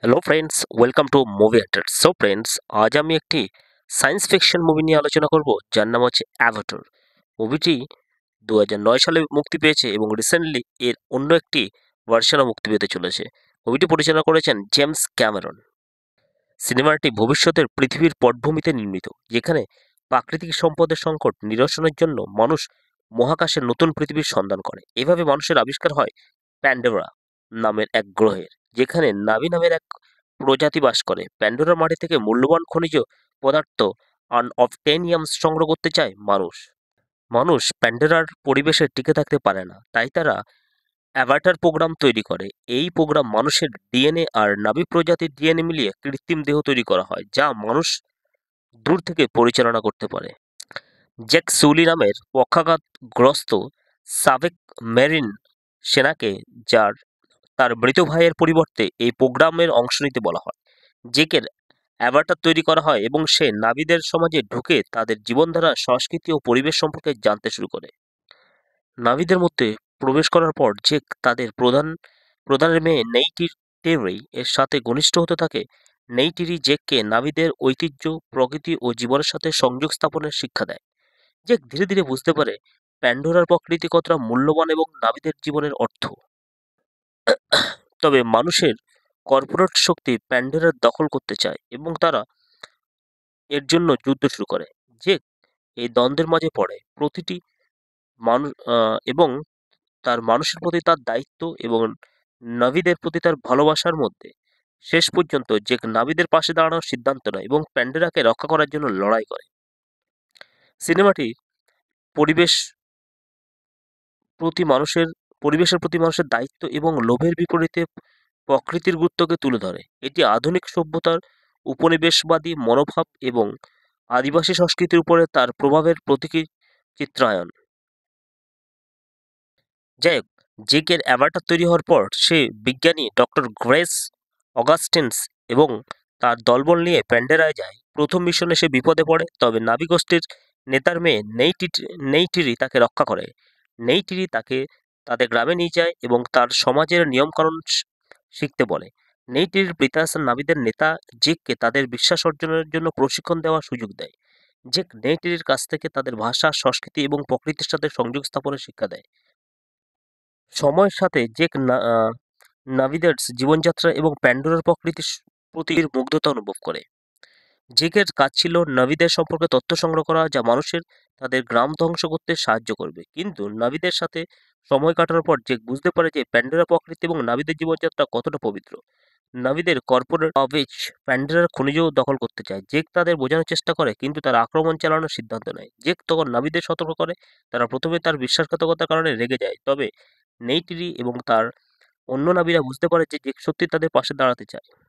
Hello friends, welcome to movie Hunter. So friends, আজ আমি একটি সায়েন্স ফিকশন মুভি নিয়ে আলোচনা করব, যার নাম হচ্ছে অ্যাভাটার। মুভিটি 2009 সালে মুক্তি পেয়েছে এবং রিসেন্টলি এর অন্য একটি ভার্সনও মুক্তি পেতে চলেছে। মুভিটি পরিচালনা করেছেন জেমস ক্যামেরন। সিনেমাটি ভবিষ্যতের পৃথিবীর পটভূমিতে নির্মিত, যেখানে প্রাকৃতিক সম্পদের সংকট নিরসনের জন্য মানুষ মহাকাশের নতুন পৃথিবীর সন্ধান করে। এভাবে মানুষের আবিষ্কার হয় প্যান্ডোরা নামের এক গ্রহের, যেখানে নাভি নামের এক প্রজাতি বাস করে। প্যান্ডোরার মাটি থেকে মূল্যবান খনিজ পদার্থ অবটেনিয়াম সংগ্রহ করতে চায় মানুষ। মানুষ প্যান্ডোরার পরিবেশে টিকে থাকতে পারে না, তাই তারা অ্যাভাটার প্রোগ্রাম তৈরি করে। এই প্রোগ্রাম মানুষের ডিএনএ আর নাভি প্রজাতির ডিএনএ মিলিয়ে কৃত্রিম দেহ তৈরি করা হয়, যা মানুষ দূর থেকে পরিচালনা করতে পারে। জ্যাক সুলি নামের পক্ষাঘাতগ্রস্ত সাবেক মেরিন সেনাকে, যার তার মৃত ভাইয়ের পরিবর্তে এই প্রোগ্রামের অংশ নিতে বলা হয়। জেকের অ্যাভাটার তৈরি করা হয় এবং সে নাবিদের সমাজে ঢুকে তাদের জীবনধারা, সংস্কৃতি ও পরিবেশ সম্পর্কে জানতে শুরু করে। নাবিদের মধ্যে প্রবেশ করার পর জেক তাদের প্রধানের মেয়ে নেইটিরি এর সাথে ঘনিষ্ঠ হতে থাকে। নেইটিরি জেককে নাবিদের ঐতিহ্য, প্রকৃতি ও জীবনের সাথে সংযোগ স্থাপনের শিক্ষা দেয়। জেক ধীরে ধীরে বুঝতে পারে প্যান্ডোরার প্রকৃতি কতটা মূল্যবান এবং নাবিদের জীবনের অর্থ। তবে মানুষের কর্পোরেট শক্তি প্যান্ডোরার দখল করতে চায় এবং তারা এর জন্য যুদ্ধ শুরু করে। জেক এই দ্বন্দ্বের মাঝে পড়ে, প্রতিটি মানুষ এবং তার মানুষের প্রতি তার দায়িত্ব এবং নাভিদের প্রতি তার ভালোবাসার মধ্যে। শেষ পর্যন্ত জেক নাভিদের পাশে দাঁড়ানোর সিদ্ধান্ত নেয় এবং প্যান্ডোরাকে রক্ষা করার জন্য লড়াই করে। সিনেমাটি পরিবেশ প্রতি মানুষের পরিবেশের প্রতি মানুষের দায়িত্ব এবং লোভের বিপরীতে প্রকৃতির গুরুত্বকে তুলে ধরে। এটি আধুনিক সভ্যতার উপনিবেশবাদী মনোভাব এবং আদিবাসী সংস্কৃতির উপরে তার প্রভাবের প্রতীকী চিত্রায়ন। যাই হোক, জেকের অ্যাভাটার তৈরি হওয়ার পর সে বিজ্ঞানী ডক্টর গ্রেস অগাস্টিনস এবং তার দলবল নিয়ে প্যান্ডোরায় যায়। প্রথম মিশনে সে বিপদে পড়ে, তবে নাভি গোষ্ঠীর নেতার মেয়ে নেইটিরি তাকে রক্ষা করে। নেইটিরি তাকে তাদের গ্রামে নিয়ে যায় এবং তার সমাজের নিয়মকানুন শিখতে বলে। নেইটিরির পিতা নাভিদের নেতা জেককে তাদের বিশ্বাস অর্জনের জন্য প্রশিক্ষণ দেওয়ার সুযোগ দেয়। জেক নেইটিরির কাছ থেকে তাদের ভাষা, সংস্কৃতি এবং প্রকৃতির সাথে সংযোগ স্থাপনের শিক্ষা দেয়। সময়ের সাথে জেক নাভিদের জীবনযাত্রা এবং প্যান্ডোরার প্রকৃতির প্রতি মুগ্ধতা অনুভব করে। জেকের কাজ ছিল নাভিদের সম্পর্কে তথ্য সংগ্রহ করা, যা মানুষের তাদের গ্রাম ধ্বংস করতে সাহায্য করবে। কিন্তু নাভিদের সাথে সময় কাটানোর পর জেক বুঝতে পারে যে প্যান্ডোরা প্রকৃতি এবং নাভিদের জীবনযাত্রা কতটা পবিত্র। নাভিদের কর্পোরেট অবেজ প্যান্ডোরার খনিজ দখল করতে চায়। জেক তাদের বোঝানোর চেষ্টা করে, কিন্তু তারা আক্রমণ চালানোর সিদ্ধান্ত নেয়। জেক তখন নাভিদের সতর্ক করে। তারা প্রথমে তার বিশ্বাসঘাতকতার কারণে রেগে যায়, তবে নেইটিরি এবং তার অন্য নাবিরা বুঝতে পারে যে জেক সত্যি তাদের পাশে দাঁড়াতে চায়।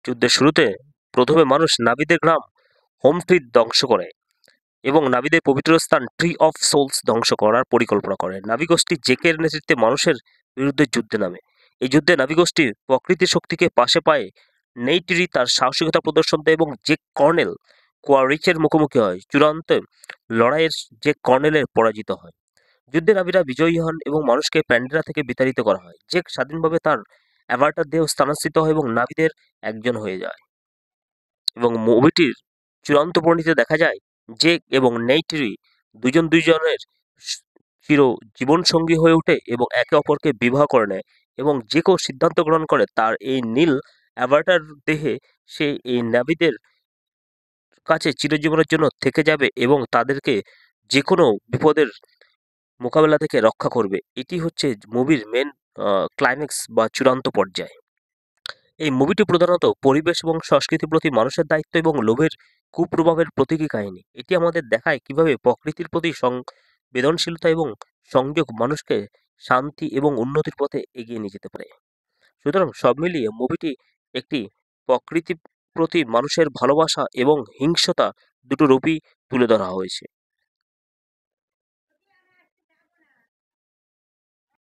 যুদ্ধের শুরুতে প্রথমে মানুষ নাবিদের গ্রাম হোমফ্রিড ধ্বংস করে এবং নাবিদের পবিত্র স্থান ট্রি অফ সোলস ধ্বংস করার পরিকল্পনা করে। নাভি গোষ্ঠী জেকের নেতৃত্বে মানুষের বিরুদ্ধে যুদ্ধে নামে। এই যুদ্ধে নাভি গোষ্ঠী প্রকৃতির শক্তিকে পাশে পায়। নেইটিরি তার সাহসিকতা প্রদর্শন দেয় এবং জেক কর্নেল কোয়ারিচের মুখোমুখি হয়। চূড়ান্ত লড়াইয়ের জেক কর্নেলের পরাজিত হয়। যুদ্ধে নাভীরা বিজয়ী হন এবং মানুষকে প্যান্ডোরা থেকে বিতাড়িত করা হয়। জেক স্বাধীনভাবে তার অ্যাভাটার দেহ স্থানান্তরিত হয় এবং নাভীদের একজন হয়ে যায়। এবং মুভিটির চূড়ান্ত পরিণতিতে দেখা যায় জেক এবং নেইটিরি দুজনের স- চির জীবনসঙ্গী হয়ে ওঠে এবং একে অপরকে বিবাহ করে নেয়। এবং জেকও সিদ্ধান্ত গ্রহণ করে তার এই নীল অ্যাভাটার দেহে সে এই নাভীদের কাছে চিরজীবনের জন্য থেকে যাবে এবং তাদেরকে যে কোনো বিপদের মোকাবেলা থেকে রক্ষা করবে। এটি হচ্ছে মুভির মেন ক্লাইম্যাক্স বা চূড়ান্ত পর্যায়। এই মুভিটি প্রধানত পরিবেশ এবং সংস্কৃতির প্রতি মানুষের দায়িত্ব এবং লোভের কুপ্রভাবের প্রতীকী কাহিনী। এটি আমাদের দেখায় কিভাবে প্রকৃতির প্রতি সংবেদনশীলতা এবং সংযোগ মানুষকে শান্তি এবং উন্নতির পথে এগিয়ে নিয়ে যেতে পারে। সুতরাং সব মিলিয়ে মুভিটি একটি প্রকৃতির প্রতি মানুষের ভালোবাসা এবং হিংস্রতা দুটো রূপই তুলে ধরা হয়েছে।